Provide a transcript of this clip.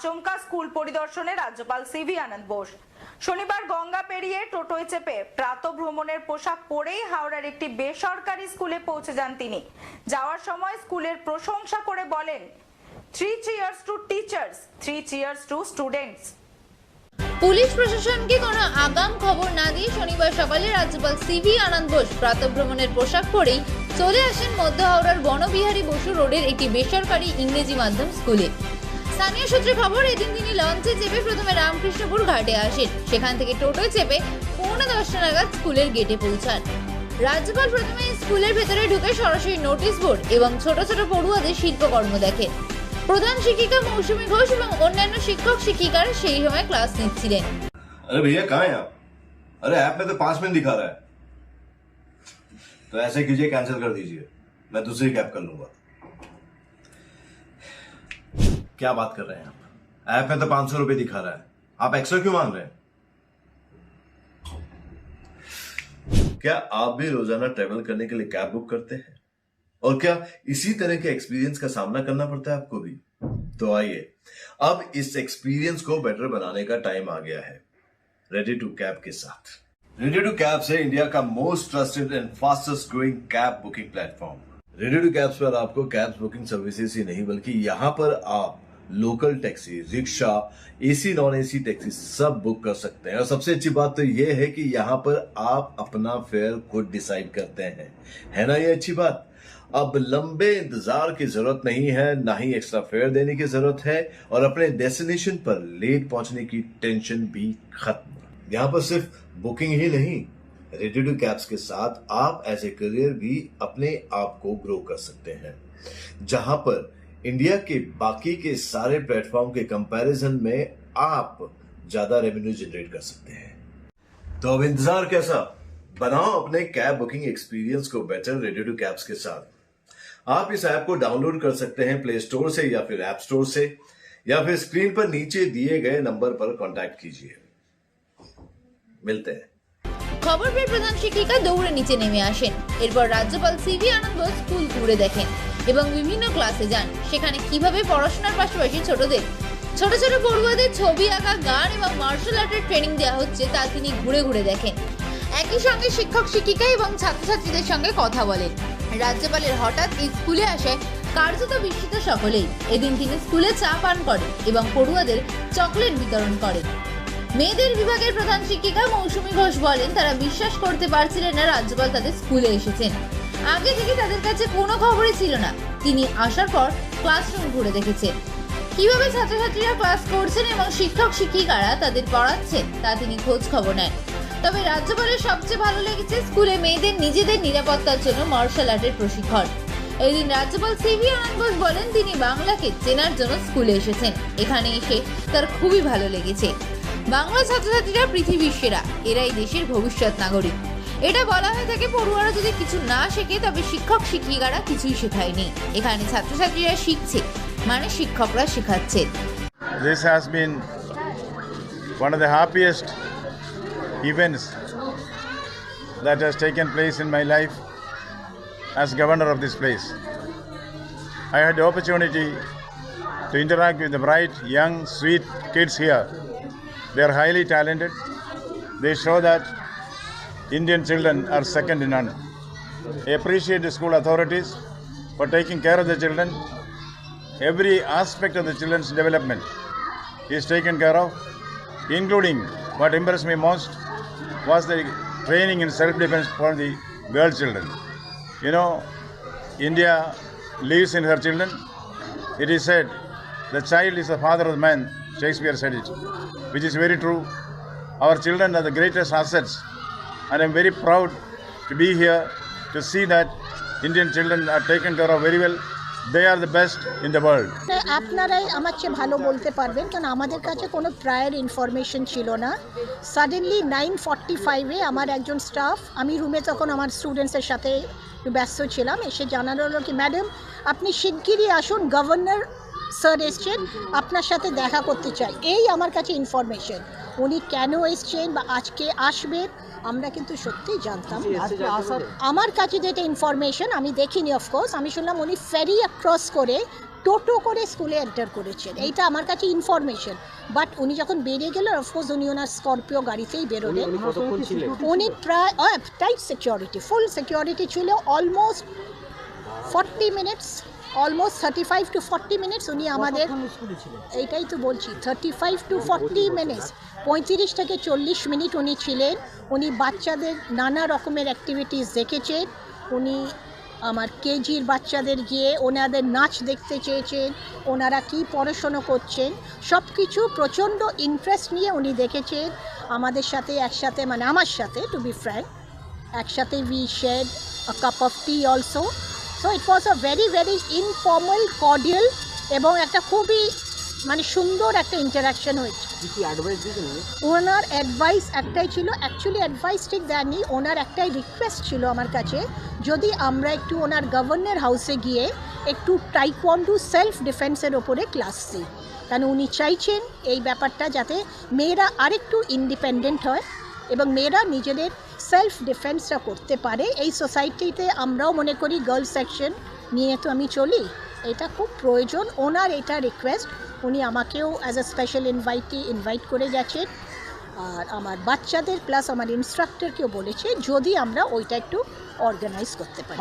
আচমকা স্কুল পরিদর্শনে রাজ্যপাল সিভি আনন্দ বোস। শনিবার গঙ্গা পেরিয়ে টোটোয় চেপে প্রাতঃভ্রমণের পোশাক পরেই হাওড়ার একটি বেসরকারি স্কুলে পৌঁছে যান তিনি। যাওয়ার সময় স্কুলের প্রশংসা করে বলেন, 3 cheers to teachers, 3 cheers to students। Police প্রশাসনকে কোনো আগাম খবর না দিয়ে শনিবার সকালে রাজ্যপাল সিভি আনন্দ বোস প্রাতঃভ্রমণের পোশাক পরেই চলে আসেন মধ্য হাওড়ার বনবিহারী বসু রোডের একটি বেসরকারি ইংরেজি মাধ্যম স্কুলে। স্থানীয় সূত্রে খবর, এদিন তিনি লঞ্চে চেপে প্রথমে রামকৃষ্ণপুর ঘাটে আসেন। সেখান থেকে টোটোয় চেপে 9:45 নাগাদ স্কুলের গেটে পৌঁছান। রাজ্যপাল প্রথমে স্কুলের ভেতরে ঢুকে সরাসরি নোটিশ বোর্ড এবং ছোট ছোট পড়ুয়াদের শিল্পকর্ম দেখেন। প্রধান শিক্ষিকা মৌসুমী ঘোষ এবং অন্যান্য শিক্ষক শিক্ষিকারা সেই সময় ক্লাস নিচ্ছিলেন। अरे भैया कहाँ हैं आप? अरे ऐप में तो 5 मिनट दिखा रहा है। तो ऐसे कीजिए, कैंसिल कर दीजिए, मैं दूसरी कैब कर लूंगा। क्या बात कर रहे हैं आप? ऐप में तो 500 रुपए दिखा रहा है, आप एक्स्ट्रा क्यों मांग रहे हैं? क्या आप भी रोजाना ट्रेवल करने के लिए कैब बुक करते हैं? और क्या इसी तरह के एक्सपीरियंस का सामना करना पड़ता है आपको भी? तो आइए, अब इस एक्सपीरियंस को बेटर बनाने का टाइम आ गया है रेडी टू कैब के साथ। रेडी टू कैब से इंडिया का most trusted and fastest growing cab booking platform. Ready to cabs पर आपको कैब बुकिंग सर्विसेज ही नहीं बल्कि यहाँ पर आप local taxi, rickshaw, AC non AC taxi सब बुक कर सकते हैं। और सबसे अच्छी बात तो ये है कि यहाँ पर आप अपना फेयर खुद डिसाइड करते हैं, है ना ये अच्छी बात। अब लंबे इंतजार की जरूरत नहीं है, ना ही एक्स्ट्रा फेयर देने की जरूरत है, और अपने डेस्टिनेशन पर लेट पहुंचने की टेंशन भी खत्म। यहाँ पर सिर्फ बुकिंग ही नहीं, रेडी टू कैब्स के साथ आप एज ए करियर भी अपने आप को ग्रो कर सकते हैं, जहां पर इंडिया के बाकी के सारे प्लेटफॉर्म के कंपैरिजन में आप ज्यादा रेवेन्यू जनरेट कर सकते हैं। तो अब इंतजार कैसा, बनाओ अपने कैब बुकिंग एक्सपीरियंस को बेटर रेडी टू कैब्स के साथ। आप इस ऐप को डाउनलोड कर सकते हैं प्ले स्टोर से या फिर ऐप स्टोर से, या फिर स्क्रीन पर नीचे दिए गए नंबर पर कांटेक्ट कीजिए। मिलते हैं। খবর পেয়ে প্রধান শিক্ষিকা দৌড়ে নিচে নেমে আসেন। এরপর রাজ্যপাল সিভি আনন্দ বোস স্কুল ঘুরে দেখেন এবং বিভিন্ন ক্লাসে যান। সেখানে কিভাবে পড়াশোনার পাশাপাশি ছোট ছোট পড়ুয়াদের ছবি আঁকা, গান এবং মার্শাল আর্টের ট্রেনিং দেওয়া হচ্ছে তা তিনি ঘুরে ঘুরে দেখেন। একই সঙ্গে শিক্ষক শিক্ষিকা এবং ছাত্রছাত্রীদের সঙ্গে কথা বলেন। রাজ্যপালের হঠাৎ এই স্কুলে আসায় কার্যত বিস্মিত সকলেই। এদিন তিনি স্কুলে চা পান করেন এবং পড়ুয়াদের চকলেট বিতরণ করেন। মেয়েদের বিভাগের প্রধান শিক্ষিকা মৌসুমী ঘোষ বলেন, তারা বিশ্বাস করতে পারছিলেন না রাজ্যপাল তাদের স্কুলে এসেছেন। আগে থেকে তাদের কাছে কোনো খবরই ছিল না। তিনি আসার পর ক্লাসরুম ঘুরে দেখেছেন, কিভাবে ছাত্রছাত্রীরা ক্লাস করছেন এবং শিক্ষক শিক্ষিকারা তাদের পড়াচ্ছেন তা তিনি খোঁজ খবর নেন। তবে রাজ্যপালের সবচেয়ে ভালো লেগেছে স্কুলে মেয়েদের নিজেদের নিরাপত্তার জন্য মার্শাল আর্টের প্রশিক্ষণ। এই দিন রাজ্যপাল সিভি আনন্দ বোস বলেন, তিনি বাংলাকে চেনার জন্য স্কুলে এসেছেন। এখানে এসে তার খুবই ভালো লেগেছে। বাংলা ছাত্রছাত্রীরা পৃথিবীর সেরা, এরাই দেশের ভবিষ্যৎ নাগরিক। এটা বলা হয়ে থাকে, পড়ুয়ারা যদি কিছু না শেখে তবে শিক্ষক শিক্ষিকারা কিছুই শেখায়নি। এখানে ছাত্রছাত্রীরা শিখছে, মানে শিক্ষকরা শেখাচ্ছেন। This has been one of the happiest events that has taken place in my life as governor of this place. I had the opportunity to interact with the bright, young, sweet kids here. They are highly talented. They show that Indian children are second to none. I appreciate the school authorities for taking care of the children. Every aspect of the children's development is taken care of, including what impressed me most was the training in self-defense for the girl children. You know, India lives in her children. It is said, the child is the father of the man. Shakespeare said it, which is very true. Our children are the greatest assets, and I'm very proud to be here to see that Indian children are taken care of very well. They are the best in the world. আপনারাই আমার চেয়ে ভালো বলতে পারবেন, কারণ আমাদের কাছে কোনো প্রায়র ইনফরমেশন ছিল না। সাডেনলি 9:45-এ আমার একজন স্টাফ, আমি রুমে তখন আমার স্টুডেন্টসের সাথে ব্যস্ত ছিলাম, এসে জানানো হলো কি, ম্যাডাম আপনি শিগগিরই আসুন, গভর্নর স্যার এসছেন, আপনার সাথে দেখা করতে চাই। এই আমার কাছে ইনফরমেশন। উনি কেন এসছেন বা আজকে আসবেন আমরা কিন্তু সত্যিই জানতাম না। আমার কাছে যেটা ইনফরমেশন, আমি দেখিনি অফকোর্স, আমি শুনলাম উনি ফেরি ক্রস করে টোটো করে স্কুলে এন্টার করেছেন, এইটা আমার কাছে ইনফরমেশন। বাট উনি যখন বেরিয়ে গেলেন, অফকোর্স উনি ওনার স্করপিও গাড়িতেই বেরোলেন। উনি প্রায় টাইট সিকিউরিটি, ফুল সিকিউরিটি ছিল, almost 40 minutes, almost 35 to 40 minutes উনি আমাদের, এইটাই তো বলছি, 35 to 40 মিনিটস, 35 থেকে 40 মিনিট উনি ছিলেন। উনি বাচ্চাদের নানা রকমের অ্যাক্টিভিটিস দেখেছেন। উনি আমার কেজির বাচ্চাদের গিয়ে ওনাদের নাচ দেখতে চেয়েছেন, ওনারা কি পড়াশোনা করছেন, সব কিছু প্রচণ্ড ইন্টারেস্ট নিয়ে উনি দেখেছেন। আমাদের সাথে একসাথে, মানে আমার সাথে, টু বি ফ্র্যাঙ্ক, একসাথে we shared a cup of T also. So it was a very very informal, cordial এবং একটা খুবই মানে সুন্দর একটা ইন্টারাকশন হয়েছে। ওনার অ্যাডভাইস একটাই ছিল, অ্যাকচুয়ালি অ্যাডভাইস ঠিক দেননি, ওনার একটাই রিকোয়েস্ট ছিল আমার কাছে, যদি আমরা একটু ওনার গভর্নর হাউসে গিয়ে একটু টাইকোয়ান্ডো সেলফ ডিফেন্সের ওপরে ক্লাস দিই, কারণ উনি চাইছেন এই ব্যাপারটা যাতে মেয়েরা আরেকটু ইন্ডিপেন্ডেন্ট হয় এবং মেয়েরা নিজেদের সেলফ ডিফেন্সটা করতে পারে। এই সোসাইটিতে আমরাও মনে করি গার্ল সেকশন নিয়ে তো আমি চলি, এটা খুব প্রয়োজন। ওনার এটা রিকোয়েস্ট, উনি আমাকেও অ্যাজ আ স্পেশাল ইনভাইট করে গেছেন, আর আমার বাচ্চাদের প্লাস আমার ইনস্ট্রাক্টরকেও বলেছে যদি আমরা ওইটা একটু অর্গানাইজ করতে পারি।